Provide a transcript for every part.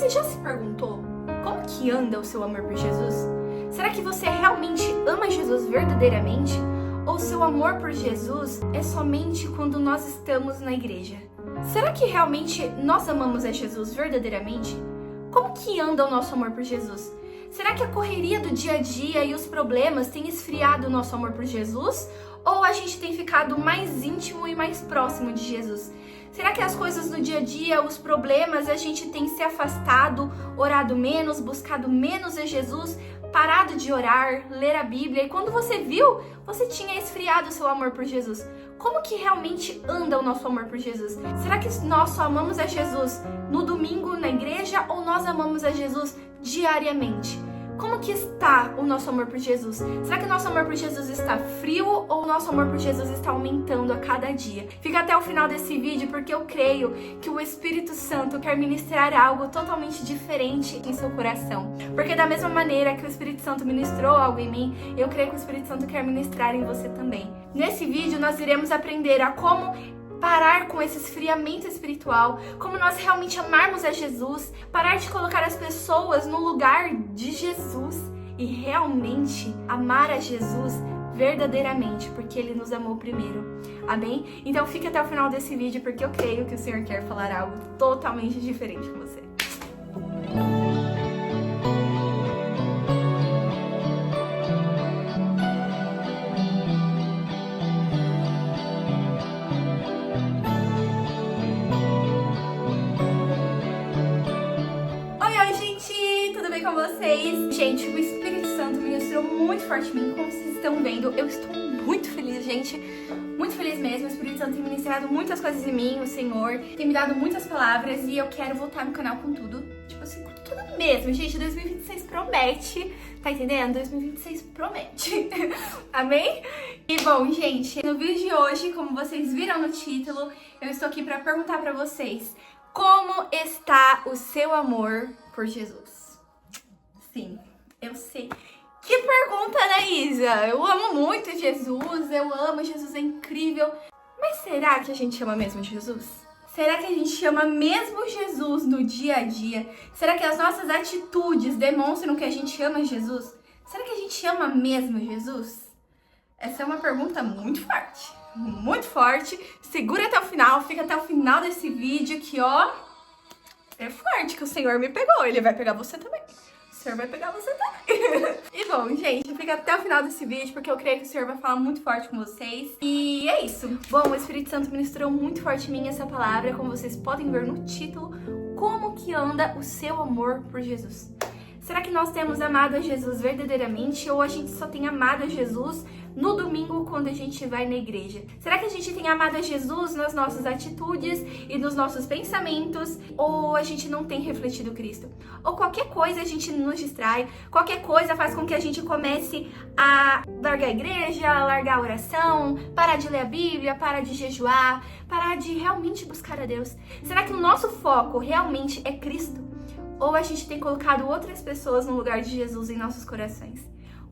você já se perguntou como que anda o seu amor por Jesus? Será que você realmente ama Jesus verdadeiramente? Ou seu amor por Jesus é somente quando nós estamos na igreja? Será que realmente nós amamos a Jesus verdadeiramente? Como que anda o nosso amor por Jesus? Será que a correria do dia a dia e os problemas têm esfriado o nosso amor por Jesus? Ou a gente tem ficado mais íntimo e mais próximo de Jesus? Será que as coisas do dia a dia, os problemas, a gente tem se afastado, orado menos, buscado menos a Jesus, parado de orar, ler a Bíblia, e quando você viu, você tinha esfriado o seu amor por Jesus? Como que realmente anda o nosso amor por Jesus? Será que nós só amamos a Jesus no domingo na igreja ou nós amamos a Jesus diariamente? Como que está o nosso amor por Jesus? Será que o nosso amor por Jesus está frio ou o nosso amor por Jesus está aumentando a cada dia? Fica até o final desse vídeo porque eu creio que o Espírito Santo quer ministrar algo totalmente diferente em seu coração. Porque da mesma maneira que o Espírito Santo ministrou algo em mim, eu creio que o Espírito Santo quer ministrar em você também. Nesse vídeo nós iremos aprender a como parar com esse esfriamento espiritual, como nós realmente amarmos a Jesus, parar de colocar as pessoas no lugar de Jesus e realmente amar a Jesus verdadeiramente, porque Ele nos amou primeiro. Amém? Então fique até o final desse vídeo, porque eu creio que o Senhor quer falar algo totalmente diferente com você. Com vocês. Gente, o Espírito Santo ministrou muito forte em mim, como vocês estão vendo. Eu estou muito feliz, gente. Muito feliz mesmo. O Espírito Santo tem ministrado muitas coisas em mim, o Senhor tem me dado muitas palavras e eu quero voltar no canal com tudo. Tipo assim, com tudo mesmo, gente. 2026 promete. Tá entendendo? 2026 promete. Amém? E bom, gente, no vídeo de hoje, como vocês viram no título, eu estou aqui para perguntar para vocês: como está o seu amor por Jesus? Sim, eu sei. Que pergunta, né, Isa? Eu amo muito Jesus, eu amo, Jesus é incrível. Mas será que a gente ama mesmo Jesus? Será que a gente ama mesmo Jesus no dia a dia? Será que as nossas atitudes demonstram que a gente ama Jesus? Será que a gente ama mesmo Jesus? Essa é uma pergunta muito forte. Muito forte. Segura até o final, fica até o final desse vídeo que, ó, é forte que o Senhor me pegou. Ele vai pegar você também. O Senhor vai pegar você também. E bom, gente, fica até o final desse vídeo, porque eu creio que o Senhor vai falar muito forte com vocês. E é isso. Bom, o Espírito Santo ministrou muito forte em mim essa palavra, como vocês podem ver no título, como que anda o seu amor por Jesus? Será que nós temos amado a Jesus verdadeiramente ou a gente só tem amado a Jesus no domingo quando a gente vai na igreja? Será que a gente tem amado a Jesus nas nossas atitudes e nos nossos pensamentos ou a gente não tem refletido Cristo? Ou qualquer coisa a gente nos distrai, qualquer coisa faz com que a gente comece a largar a igreja, largar a oração, parar de ler a Bíblia, parar de jejuar, parar de realmente buscar a Deus? Será que o nosso foco realmente é Cristo? Ou a gente tem colocado outras pessoas no lugar de Jesus em nossos corações?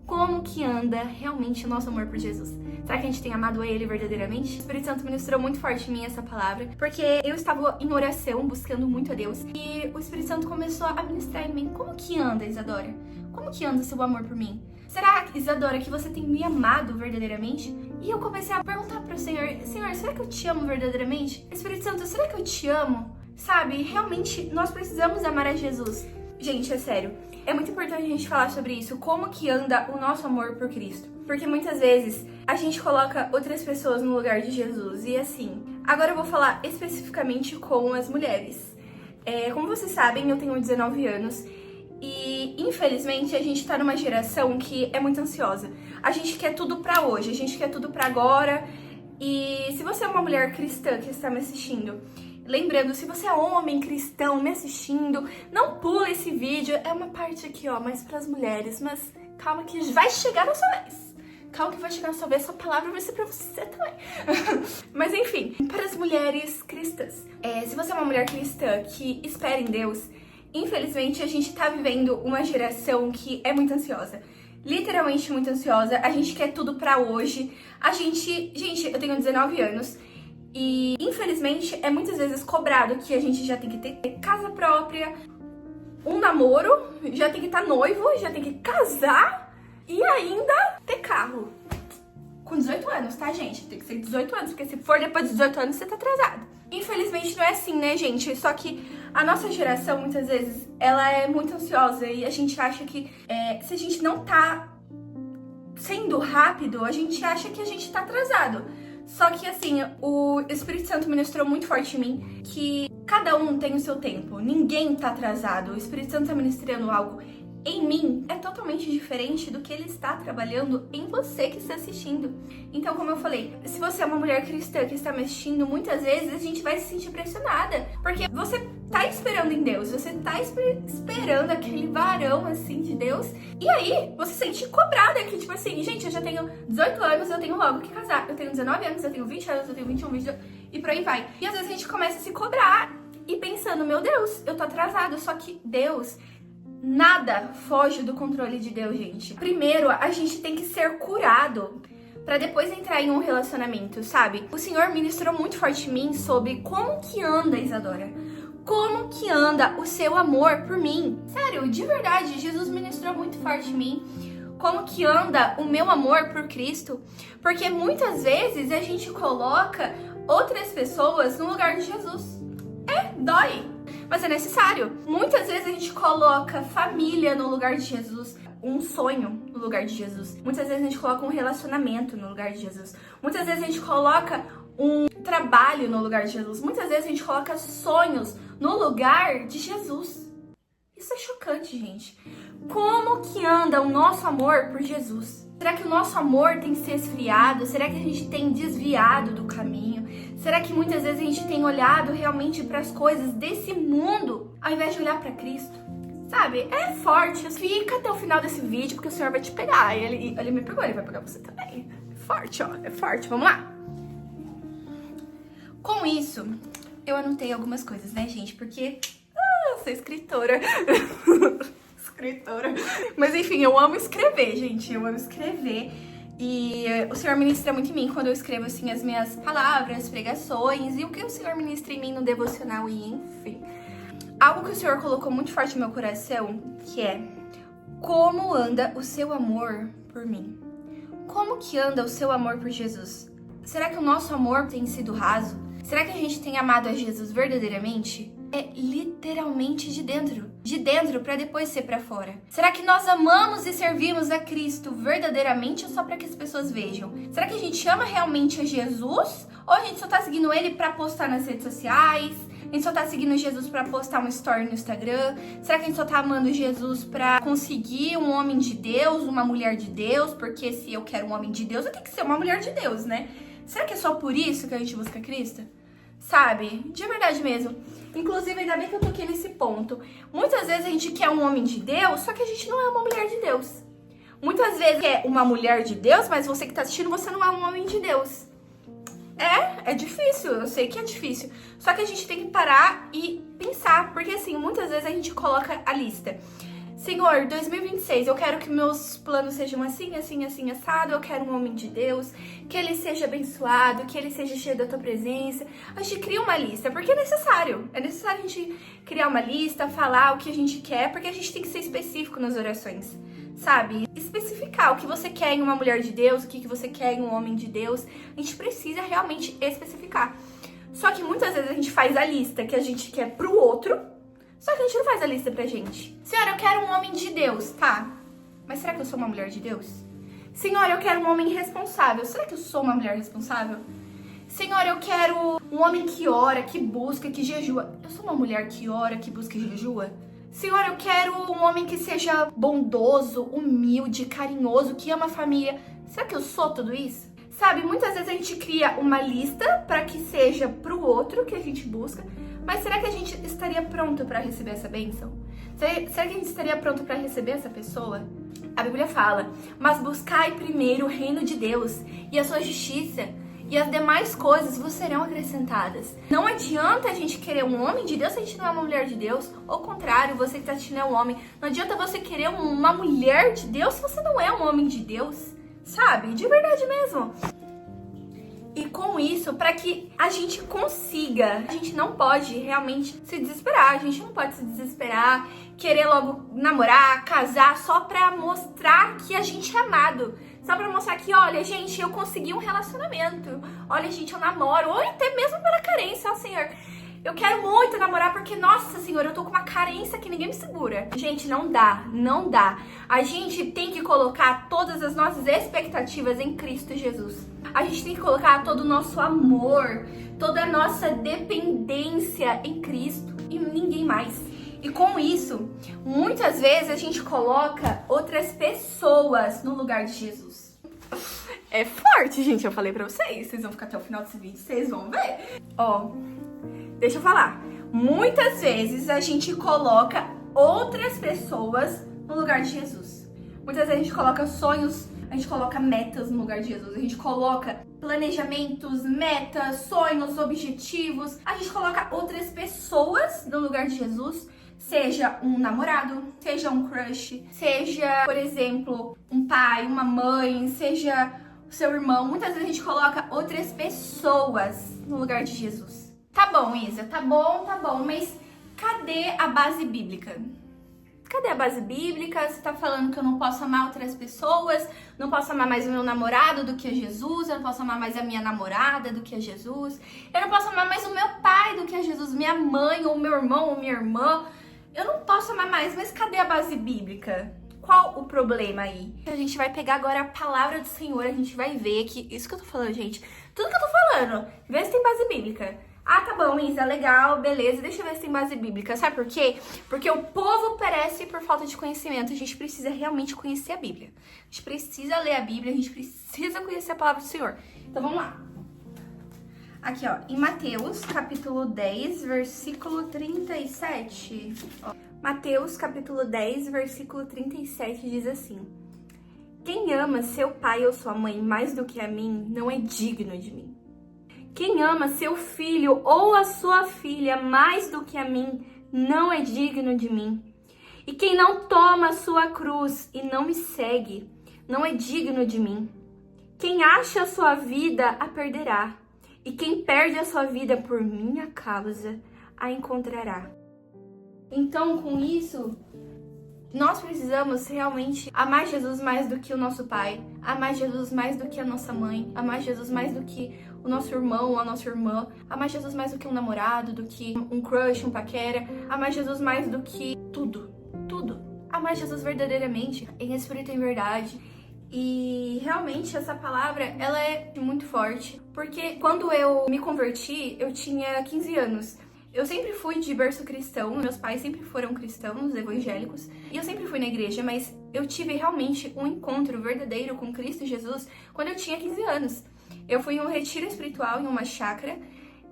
Como que anda realmente o nosso amor por Jesus? Será que a gente tem amado a Ele verdadeiramente? O Espírito Santo ministrou muito forte em mim essa palavra, porque eu estava em oração, buscando muito a Deus, e o Espírito Santo começou a ministrar em mim. Como que anda, Isadora? Como que anda o seu amor por mim? Será, Isadora, que você tem me amado verdadeiramente? E eu comecei a perguntar para o Senhor: Senhor, será que eu te amo verdadeiramente? Espírito Santo, será que eu te amo? Sabe, realmente nós precisamos amar a Jesus. Gente, é sério, é muito importante a gente falar sobre isso, como que anda o nosso amor por Cristo. Porque muitas vezes a gente coloca outras pessoas no lugar de Jesus. E assim, agora eu vou falar especificamente com as mulheres. Como vocês sabem, eu tenho 19 anos e infelizmente a gente tá numa geração que é muito ansiosa. A gente quer tudo pra hoje, a gente quer tudo pra agora. E se você é uma mulher cristã que está me assistindo, lembrando, se você é homem cristão me assistindo, não pula esse vídeo. É uma parte aqui, ó, mais pras mulheres, mas calma que vai chegar na sua vez. Calma que vai chegar na sua vez, essa palavra vai ser pra você também. Mas enfim, para as mulheres cristãs. Se você é uma mulher cristã que espera em Deus, infelizmente a gente tá vivendo uma geração que é muito ansiosa. Literalmente muito ansiosa. A gente quer tudo pra hoje. Gente, eu tenho 19 anos. E, infelizmente, é muitas vezes cobrado que a gente já tem que ter casa própria, um namoro, já tem que estar noivo, já tem que casar e ainda ter carro. Com 18 anos, tá, gente? Tem que ser 18 anos, porque se for depois de 18 anos, você tá atrasado. Infelizmente não é assim, né, gente? Só que a nossa geração, muitas vezes, ela é muito ansiosa e a gente acha que se a gente não tá sendo rápido, a gente acha que a gente tá atrasado. Só que, assim, o Espírito Santo ministrou muito forte em mim que cada um tem o seu tempo, ninguém tá atrasado. O Espírito Santo tá ministrando algo em mim é totalmente diferente do que ele está trabalhando em você que está assistindo. Então, como eu falei, se você é uma mulher cristã que está me assistindo, muitas vezes a gente vai se sentir pressionada, porque você tá esperando em Deus, você tá esperando aquele varão, assim, de Deus, e aí você se sente cobrada, que tipo assim, gente, eu já tenho 18 anos, eu tenho logo que casar, eu tenho 19 anos, eu tenho 20 anos, eu tenho 21, 22, e por aí vai. E às vezes a gente começa a se cobrar e pensando, meu Deus, eu tô atrasado, só que Deus... Nada foge do controle de Deus, gente. Primeiro, a gente tem que ser curado pra depois entrar em um relacionamento, sabe? O Senhor ministrou muito forte em mim sobre como que anda, Isadora. Como que anda o seu amor por mim? Sério, de verdade, Jesus ministrou muito forte em mim. Como que anda o meu amor por Cristo? Porque muitas vezes a gente coloca outras pessoas no lugar de Jesus. Dói. Mas é necessário. Muitas vezes a gente coloca família no lugar de Jesus, um sonho no lugar de Jesus. Muitas vezes a gente coloca um relacionamento no lugar de Jesus. Muitas vezes a gente coloca um trabalho no lugar de Jesus. Muitas vezes a gente coloca sonhos no lugar de Jesus. Isso é chocante, gente. Como que anda o nosso amor por Jesus? Será que o nosso amor tem se esfriado? Será que a gente tem desviado do caminho? Será que muitas vezes a gente tem olhado realmente para as coisas desse mundo ao invés de olhar para Cristo? Sabe? É forte. Fica até o final desse vídeo porque o Senhor vai te pegar. Ele me pegou, ele vai pegar você também. É forte, ó. É forte. Vamos lá. Com isso, eu anotei algumas coisas, né, gente? Porque eu sou escritora. Escritora. Mas enfim, eu amo escrever, gente. Eu amo escrever. E o Senhor ministra muito em mim quando eu escrevo, assim, as minhas palavras, pregações e o que o Senhor ministra em mim no devocional e enfim. Algo que o Senhor colocou muito forte no meu coração, que é como anda o seu amor por mim? Como que anda o seu amor por Jesus? Será que o nosso amor tem sido raso? Será que a gente tem amado a Jesus verdadeiramente? É literalmente de dentro para depois ser para fora. Será que nós amamos e servimos a Cristo verdadeiramente ou só para que as pessoas vejam? Será que a gente ama realmente a Jesus ou a gente só tá seguindo ele para postar nas redes sociais? A gente só tá seguindo Jesus pra postar uma story no Instagram? Será que a gente só tá amando Jesus pra conseguir um homem de Deus, uma mulher de Deus? Porque se eu quero um homem de Deus, eu tenho que ser uma mulher de Deus, né? Será que é só por isso que a gente busca Cristo? Sabe? De verdade mesmo. Inclusive, ainda bem que eu toquei nesse ponto. Muitas vezes a gente quer um homem de Deus, só que a gente não é uma mulher de Deus. Muitas vezes é uma mulher de Deus, mas você que tá assistindo, você não é um homem de Deus. É difícil, eu sei que é difícil. Só que a gente tem que parar e pensar, porque assim, muitas vezes a gente coloca a lista. Senhor, 2026, eu quero que meus planos sejam assim, assim, assim, assado. Eu quero um homem de Deus, que ele seja abençoado, que ele seja cheio da tua presença. A gente cria uma lista, porque é necessário. É necessário a gente criar uma lista, falar o que a gente quer, porque a gente tem que ser específico nas orações, sabe? Especificar o que você quer em uma mulher de Deus, o que você quer em um homem de Deus. A gente precisa realmente especificar. Só que muitas vezes a gente faz a lista que a gente quer pro outro, só que a gente não faz a lista pra gente. Senhora, eu quero um homem de Deus, tá? Mas será que eu sou uma mulher de Deus? Senhora, eu quero um homem responsável. Será que eu sou uma mulher responsável? Senhora, eu quero um homem que ora, que busca, que jejua. Eu sou uma mulher que ora, que busca e jejua? Senhora, eu quero um homem que seja bondoso, humilde, carinhoso, que ama a família. Será que eu sou tudo isso? Sabe, muitas vezes a gente cria uma lista para que seja pro outro que a gente busca, mas será que a gente estaria pronto para receber essa bênção? Será que a gente estaria pronto para receber essa pessoa? A Bíblia fala, mas buscai primeiro o reino de Deus e a sua justiça, e as demais coisas vos serão acrescentadas. Não adianta a gente querer um homem de Deus se a gente não é uma mulher de Deus. Ao contrário, você que está assistindo é um homem. Não adianta você querer uma mulher de Deus se você não é um homem de Deus. Sabe? De verdade mesmo. E com isso, para que a gente consiga, a gente não pode realmente se desesperar. A gente não pode se desesperar querer logo namorar, casar, só pra mostrar que a gente é amado. Só pra mostrar que, olha, gente, eu consegui um relacionamento. Olha, gente, eu namoro. Ou até mesmo pela carência, ó, Senhor. Eu quero muito namorar porque, nossa, Senhor, eu tô com uma carência que ninguém me segura. Gente, não dá, não dá. A gente tem que colocar todas as nossas expectativas em Cristo Jesus. A gente tem que colocar todo o nosso amor, toda a nossa dependência em Cristo e ninguém mais. E com isso, muitas vezes a gente coloca outras pessoas no lugar de Jesus. É forte, gente, eu falei pra vocês. Vocês vão ficar até o final desse vídeo, vocês vão ver. Ó, deixa eu falar. Muitas vezes a gente coloca outras pessoas no lugar de Jesus. Muitas vezes a gente coloca sonhos, a gente coloca metas no lugar de Jesus. A gente coloca planejamentos, metas, sonhos, objetivos. A gente coloca outras pessoas no lugar de Jesus. Seja um namorado, seja um crush, seja, por exemplo, um pai, uma mãe, seja o seu irmão. Muitas vezes a gente coloca outras pessoas no lugar de Jesus. Tá bom, Isa, tá bom, mas cadê a base bíblica? Cadê a base bíblica? Você tá falando que eu não posso amar outras pessoas, não posso amar mais o meu namorado do que a Jesus, eu não posso amar mais a minha namorada do que a Jesus, eu não posso amar mais o meu pai do que a Jesus, minha mãe, ou meu irmão, ou minha irmã. Eu não posso amar mais, mas cadê a base bíblica? Qual o problema aí? A gente vai pegar agora a palavra do Senhor, a gente vai ver que... Isso que eu tô falando, gente. Tudo que eu tô falando, vê se tem base bíblica. Ah, tá bom, Isa, legal, beleza. Deixa eu ver se tem base bíblica. Sabe por quê? Porque o povo perece por falta de conhecimento. A gente precisa realmente conhecer a Bíblia. A gente precisa ler a Bíblia, a gente precisa conhecer a palavra do Senhor. Então, vamos lá. Aqui, ó, em Mateus, capítulo 10, versículo 37. Ó, Mateus, capítulo 10, versículo 37 diz assim: quem ama seu pai ou sua mãe mais do que a mim, não é digno de mim. Quem ama seu filho ou a sua filha mais do que a mim, não é digno de mim. E quem não toma a sua cruz e não me segue, não é digno de mim. Quem acha a sua vida, a perderá. E quem perde a sua vida por minha causa, a encontrará. Então, com isso, nós precisamos realmente amar Jesus mais do que o nosso pai, amar Jesus mais do que a nossa mãe, amar Jesus mais do que o nosso irmão ou a nossa irmã, amar Jesus mais do que um namorado, do que um crush, um paquera, amar Jesus mais do que tudo, tudo. Amar Jesus verdadeiramente, em espírito e em verdade. E realmente essa palavra, ela é muito forte, porque quando eu me converti, eu tinha 15 anos. Eu sempre fui de berço cristão, meus pais sempre foram cristãos, evangélicos, e eu sempre fui na igreja, mas eu tive realmente um encontro verdadeiro com Cristo Jesus quando eu tinha 15 anos. Eu fui em um retiro espiritual, em uma chácara,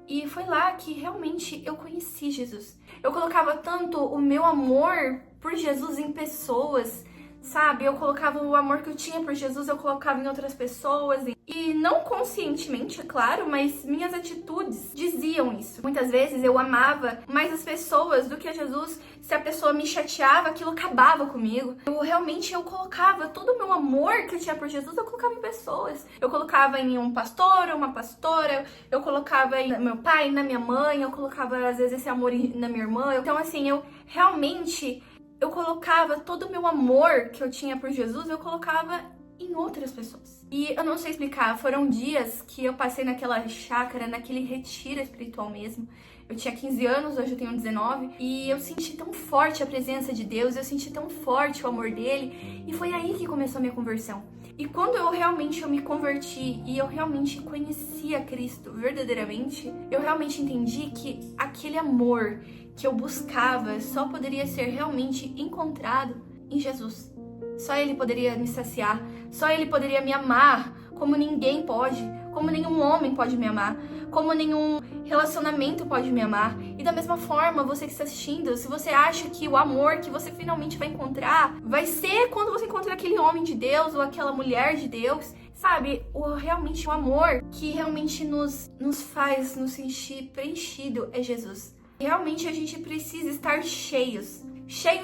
e foi lá que realmente eu conheci Jesus. Eu colocava tanto o meu amor por Jesus em pessoas, sabe? Eu colocava o amor que eu tinha por Jesus, eu colocava em outras pessoas. E não conscientemente, é claro, mas minhas atitudes diziam isso. Muitas vezes eu amava mais as pessoas do que a Jesus. Se a pessoa me chateava, aquilo acabava comigo. Eu colocava todo o meu amor que eu tinha por Jesus, eu colocava em pessoas. Eu colocava em um pastor, uma pastora, eu colocava em meu pai, na minha mãe, eu colocava às vezes esse amor na minha irmã. Então assim, eu colocava todo o meu amor que eu tinha por Jesus, eu colocava em outras pessoas. E eu não sei explicar, foram dias que eu passei naquela chácara, naquele retiro espiritual mesmo. Eu tinha 15 anos, hoje eu tenho 19, e eu senti tão forte a presença de Deus, eu senti tão forte o amor dele, e foi aí que começou a minha conversão. E quando eu me converti e eu realmente conheci a Cristo verdadeiramente, eu realmente entendi que aquele amor que eu buscava só poderia ser realmente encontrado em Jesus. Só Ele poderia me saciar, só Ele poderia me amar como ninguém pode, como nenhum homem pode me amar, como nenhum relacionamento pode me amar. E da mesma forma, você que está assistindo, se você acha que o amor que você finalmente vai encontrar vai ser quando você encontrar aquele homem de Deus ou aquela mulher de Deus, sabe, realmente o amor que realmente nos faz nos sentir preenchido é Jesus. Realmente a gente precisa estar cheios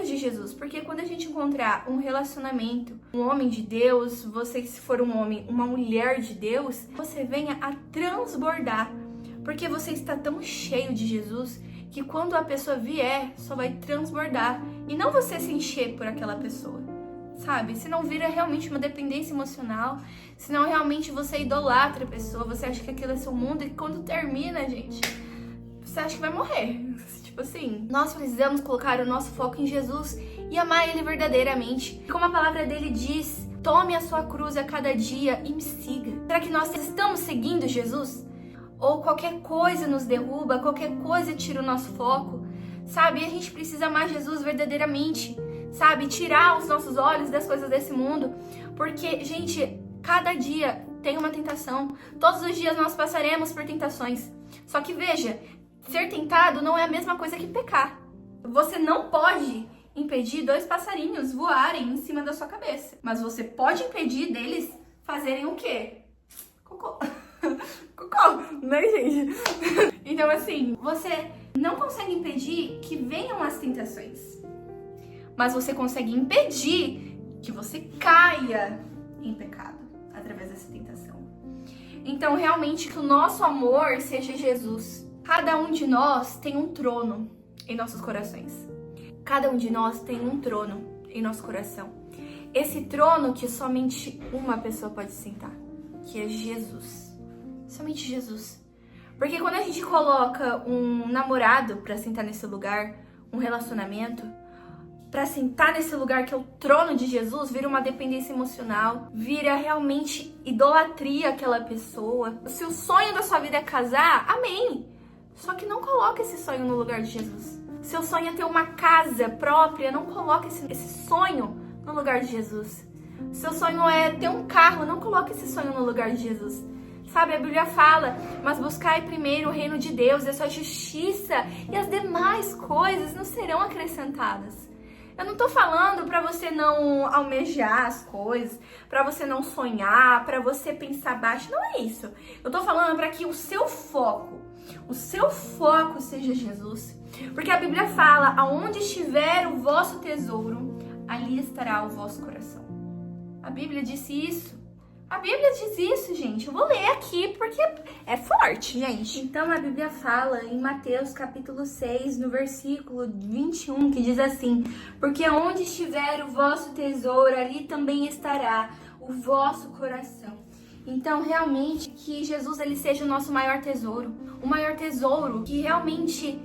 de Jesus, porque quando a gente encontrar um relacionamento, um homem de Deus, você se for um homem, uma mulher de Deus, você venha a transbordar, porque você está tão cheio de Jesus que quando a pessoa vier, só vai transbordar e não você se encher por aquela pessoa, sabe? Se não vira realmente uma dependência emocional, se não realmente você idolatra a pessoa, você acha que aquilo é seu mundo e quando termina, gente, você acha que vai morrer. Tipo assim, nós precisamos colocar o nosso foco em Jesus e amar Ele verdadeiramente. Como a palavra dele diz, tome a sua cruz a cada dia e me siga. Será que nós estamos seguindo Jesus? Ou qualquer coisa nos derruba, qualquer coisa tira o nosso foco? Sabe, a gente precisa amar Jesus verdadeiramente, sabe? Tirar os nossos olhos das coisas desse mundo. Porque, gente, cada dia tem uma tentação. Todos os dias nós passaremos por tentações. Só que veja, ser tentado não é a mesma coisa que pecar. Você não pode impedir 2 passarinhos voarem em cima da sua cabeça. Mas você pode impedir deles fazerem o quê? Cocô. Cocô, né, gente? Então, assim, você não consegue impedir que venham as tentações. Mas você consegue impedir que você caia em pecado através dessa tentação. Então, realmente, que o nosso amor seja Jesus. Cada um de nós tem um trono em nossos corações. Cada um de nós tem um trono em nosso coração. Esse trono que somente uma pessoa pode sentar, que é Jesus. Somente Jesus. Porque quando a gente coloca um namorado pra sentar nesse lugar, um relacionamento, pra sentar nesse lugar que é o trono de Jesus, vira uma dependência emocional, vira realmente idolatria àquela pessoa. Se o sonho da sua vida é casar, amém. Só que não coloque esse sonho no lugar de Jesus. Seu sonho é ter uma casa própria, não coloque esse sonho no lugar de Jesus. Seu sonho é ter um carro, não coloque esse sonho no lugar de Jesus. Sabe, a Bíblia fala, mas buscai primeiro o reino de Deus e a sua justiça e as demais coisas não serão acrescentadas. Eu não tô falando pra você não almejar as coisas, pra você não sonhar, pra você pensar baixo, não é isso. Eu tô falando pra que o seu foco seja Jesus. Porque a Bíblia fala, aonde estiver o vosso tesouro, ali estará o vosso coração. A Bíblia disse isso. A Bíblia diz isso, gente. Eu vou ler aqui porque é forte, gente. Então a Bíblia fala em Mateus capítulo 6, no versículo 21, que diz assim: porque onde estiver o vosso tesouro, ali também estará o vosso coração. Então, realmente, que Jesus ele seja o nosso maior tesouro. O maior tesouro, que realmente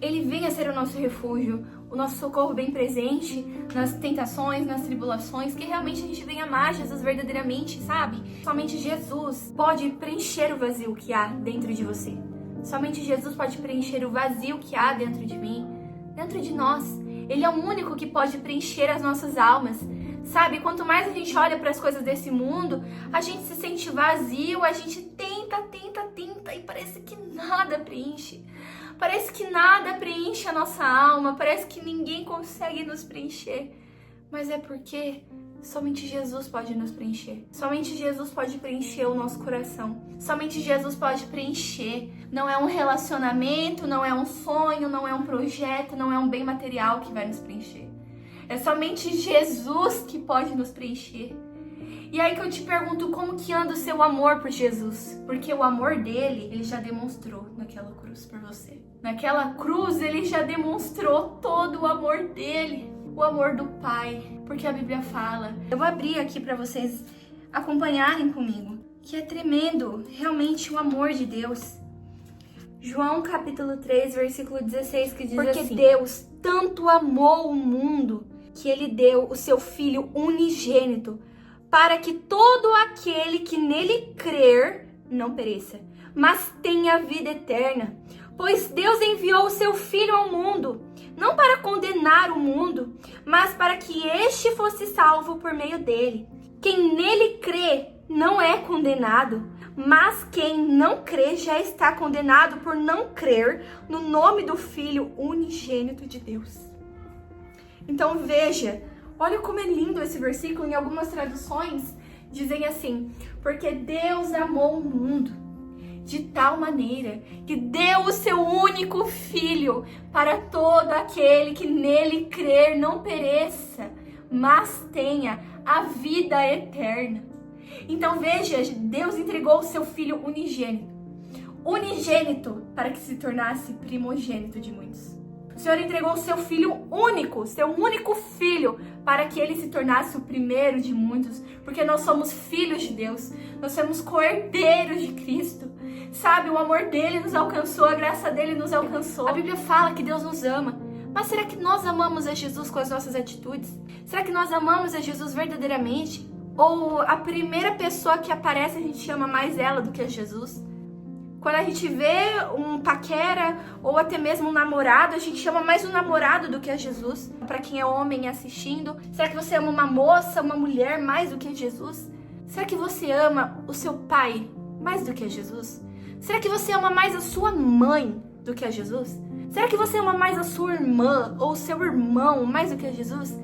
ele venha ser o nosso refúgio, o nosso socorro bem presente nas tentações, nas tribulações, que realmente a gente venha amar Jesus verdadeiramente, sabe? Somente Jesus pode preencher o vazio que há dentro de você. Somente Jesus pode preencher o vazio que há dentro de mim, dentro de nós. Ele é o único que pode preencher as nossas almas. Sabe, quanto mais a gente olha para as coisas desse mundo, a gente se sente vazio, a gente tenta e parece que nada preenche. Parece que nada preenche a nossa alma, parece que ninguém consegue nos preencher. Mas é porque somente Jesus pode nos preencher. Somente Jesus pode preencher o nosso coração. Somente Jesus pode preencher. Não é um relacionamento, não é um sonho, não é um projeto, não é um bem material que vai nos preencher. É somente Jesus que pode nos preencher. E aí que eu te pergunto, como que anda o seu amor por Jesus? Porque o amor dele, ele já demonstrou naquela cruz por você. Naquela cruz, ele já demonstrou todo o amor dele. O amor do Pai. Porque a Bíblia fala. Eu vou abrir aqui para vocês acompanharem comigo. Que é tremendo, realmente, o amor de Deus. João capítulo 3, versículo 16, que diz porque assim: Deus tanto amou o mundo que ele deu o seu Filho unigênito, para que todo aquele que nele crer não pereça, mas tenha vida eterna. Pois Deus enviou o seu Filho ao mundo, não para condenar o mundo, mas para que este fosse salvo por meio dele. Quem nele crê não é condenado, mas quem não crê já está condenado por não crer no nome do Filho unigênito de Deus. Então veja, olha como é lindo esse versículo. Em algumas traduções dizem assim: porque Deus amou o mundo de tal maneira que deu o seu único Filho para todo aquele que nele crer não pereça, mas tenha a vida eterna. Então veja, Deus entregou o seu Filho unigênito para que se tornasse primogênito de muitos. O Senhor entregou o seu filho único, seu único filho, para que ele se tornasse o primeiro de muitos, porque nós somos filhos de Deus, nós somos cordeiros de Cristo. Sabe, o amor dele nos alcançou, a graça dele nos alcançou. A Bíblia fala que Deus nos ama, mas será que nós amamos a Jesus com as nossas atitudes? Será que nós amamos a Jesus verdadeiramente? Ou a primeira pessoa que aparece a gente ama mais ela do que a Jesus? Quando a gente vê um paquera ou até mesmo um namorado, a gente ama mais o namorado do que a Jesus. Para quem é homem assistindo, será que você ama uma moça, uma mulher mais do que Jesus? Será que você ama o seu pai mais do que a Jesus? Será que você ama mais a sua mãe do que a Jesus? Será que você ama mais a sua irmã ou o seu irmão mais do que a Jesus?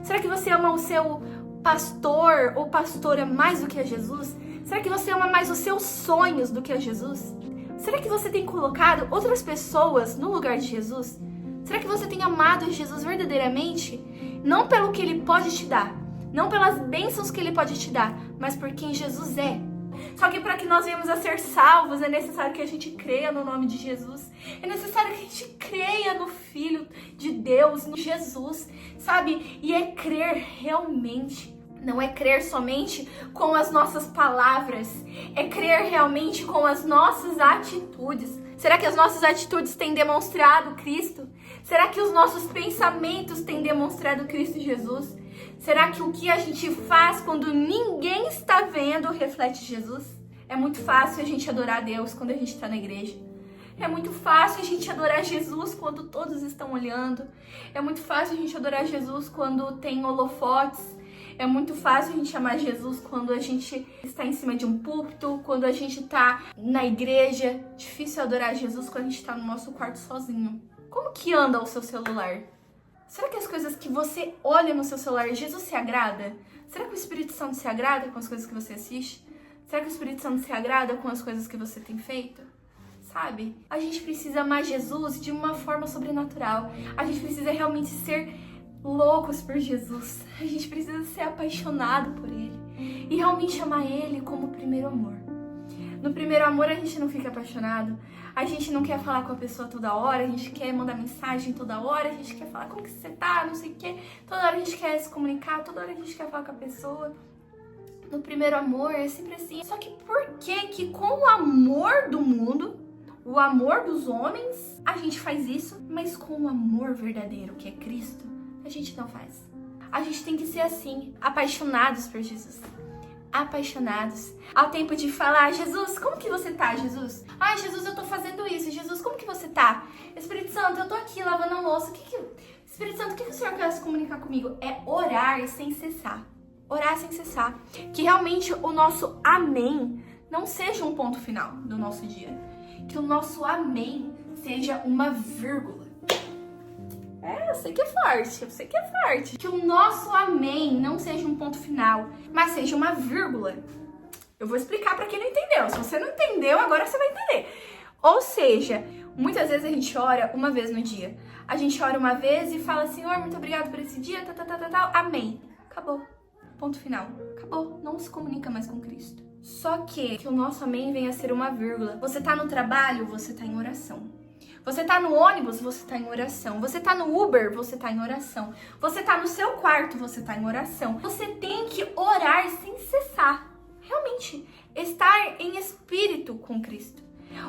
Será que você ama o seu pastor ou pastora mais do que a Jesus? Será que você ama mais os seus sonhos do que a Jesus? Será que você tem colocado outras pessoas no lugar de Jesus? Será que você tem amado Jesus verdadeiramente? Não pelo que ele pode te dar, não pelas bênçãos que ele pode te dar, mas por quem Jesus é. Só que para que nós venhamos a ser salvos, é necessário que a gente creia no nome de Jesus. É necessário que a gente creia no Filho de Deus, no Jesus, sabe? E é crer realmente. Não é crer somente com as nossas palavras, é crer realmente com as nossas atitudes. Será que as nossas atitudes têm demonstrado Cristo? Será que os nossos pensamentos têm demonstrado Cristo Jesus? Será que o que a gente faz quando ninguém está vendo reflete Jesus? É muito fácil a gente adorar a Deus quando a gente está na igreja. É muito fácil a gente adorar Jesus quando todos estão olhando. É muito fácil a gente adorar Jesus quando tem holofotes. É muito fácil a gente amar Jesus quando a gente está em cima de um púlpito, quando a gente está na igreja. Difícil adorar Jesus quando a gente está no nosso quarto sozinho. Como que anda o seu celular? Será que as coisas que você olha no seu celular, Jesus se agrada? Será que o Espírito Santo se agrada com as coisas que você assiste? Será que o Espírito Santo se agrada com as coisas que você tem feito? Sabe? A gente precisa amar Jesus de uma forma sobrenatural. A gente precisa realmente ser loucos por Jesus. A gente precisa ser apaixonado por Ele e realmente amar Ele como o primeiro amor. No primeiro amor a gente não fica apaixonado, a gente não quer falar com a pessoa toda hora, a gente quer mandar mensagem toda hora, a gente quer falar como que você tá, não sei o que, toda hora a gente quer se comunicar, toda hora a gente quer falar com a pessoa. No primeiro amor é sempre assim. Só que por que com o amor do mundo, o amor dos homens, a gente faz isso, mas com o amor verdadeiro, que é Cristo, a gente não faz? A gente tem que ser assim, apaixonados por Jesus. Apaixonados. Ao tempo de falar, Jesus, como que você tá, Jesus? Ai, Jesus, eu tô fazendo isso. Jesus, como que você tá? Espírito Santo, eu tô aqui lavando a louça. Espírito Santo, o que o Senhor quer se comunicar comigo? É orar sem cessar. Orar sem cessar. Que realmente o nosso amém não seja um ponto final do nosso dia. Que o nosso amém seja uma vírgula. Eu sei que é forte, eu sei que é forte. Que o nosso amém não seja um ponto final, mas seja uma vírgula. Eu vou explicar pra quem não entendeu. Se você não entendeu, agora você vai entender. Ou seja, muitas vezes a gente ora uma vez no dia. A gente ora uma vez e fala, Senhor, muito obrigado por esse dia, amém. Acabou. Ponto final. Acabou. Não se comunica mais com Cristo. Só que o nosso amém venha a ser uma vírgula. Você tá no trabalho, você tá em oração. Você tá no ônibus, você tá em oração. Você tá no Uber, você tá em oração. Você tá no seu quarto, você tá em oração. Você tem que orar sem cessar. Realmente, estar em espírito com Cristo.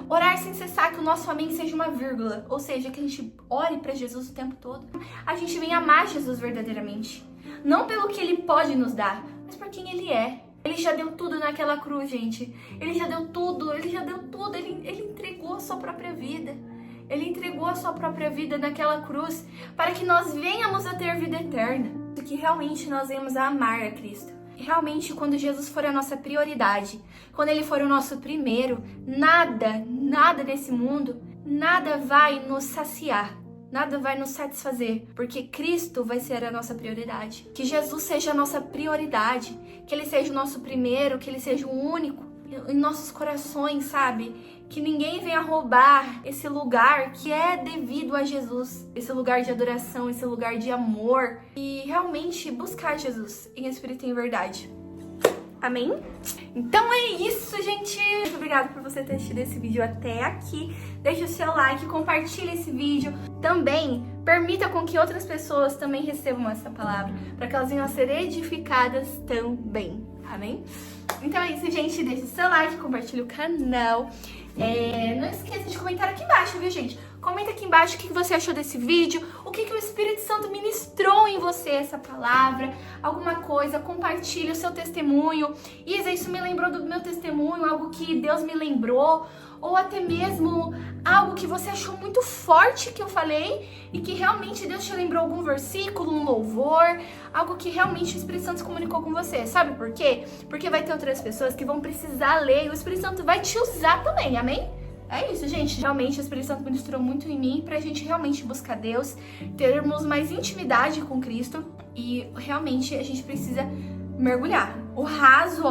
Orar sem cessar, que o nosso amém seja uma vírgula. Ou seja, que a gente ore pra Jesus o tempo todo. A gente venha amar Jesus verdadeiramente. Não pelo que Ele pode nos dar, mas por quem Ele é. Ele já deu tudo naquela cruz, gente. Ele já deu tudo, Ele já deu tudo. Ele entregou a sua própria vida. Ele entregou a sua própria vida naquela cruz para que nós venhamos a ter vida eterna. Que realmente nós venhamos a amar a Cristo. E realmente, quando Jesus for a nossa prioridade, quando Ele for o nosso primeiro, nada desse mundo, nada vai nos saciar. Nada vai nos satisfazer, porque Cristo vai ser a nossa prioridade. Que Jesus seja a nossa prioridade, que Ele seja o nosso primeiro, que Ele seja o único em nossos corações, sabe? Que ninguém venha roubar esse lugar que é devido a Jesus, esse lugar de adoração, esse lugar de amor, e realmente buscar Jesus em espírito e em verdade. Amém? Então é isso, gente. Muito obrigada por você ter assistido esse vídeo até aqui. Deixa o seu like, compartilha esse vídeo. Também Permita com que outras pessoas também recebam essa palavra, para que elas venham a ser edificadas também. Amém? Então é isso, gente. Deixe seu like, compartilhe o canal. Não esqueça de comentar aqui embaixo, viu, gente? Comenta aqui embaixo o que você achou desse vídeo, o que o Espírito Santo ministrou em você essa palavra, alguma coisa, compartilhe o seu testemunho. Isa, isso me lembrou do meu testemunho, algo que Deus me lembrou, ou até mesmo algo que você achou muito forte que eu falei e que realmente Deus te lembrou algum versículo, um louvor, algo que realmente o Espírito Santo comunicou com você. Sabe por quê? Porque vai ter outras pessoas que vão precisar ler e o Espírito Santo vai te usar também, amém? É isso, gente. Realmente o Espírito Santo ministrou muito em mim pra gente realmente buscar Deus, termos mais intimidade com Cristo e realmente a gente precisa mergulhar. O raso,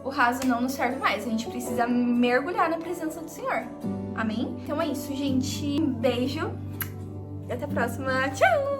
o raso não nos serve mais. A gente precisa mergulhar na presença do Senhor. Amém? Então é isso, gente. Um beijo e até a próxima. Tchau!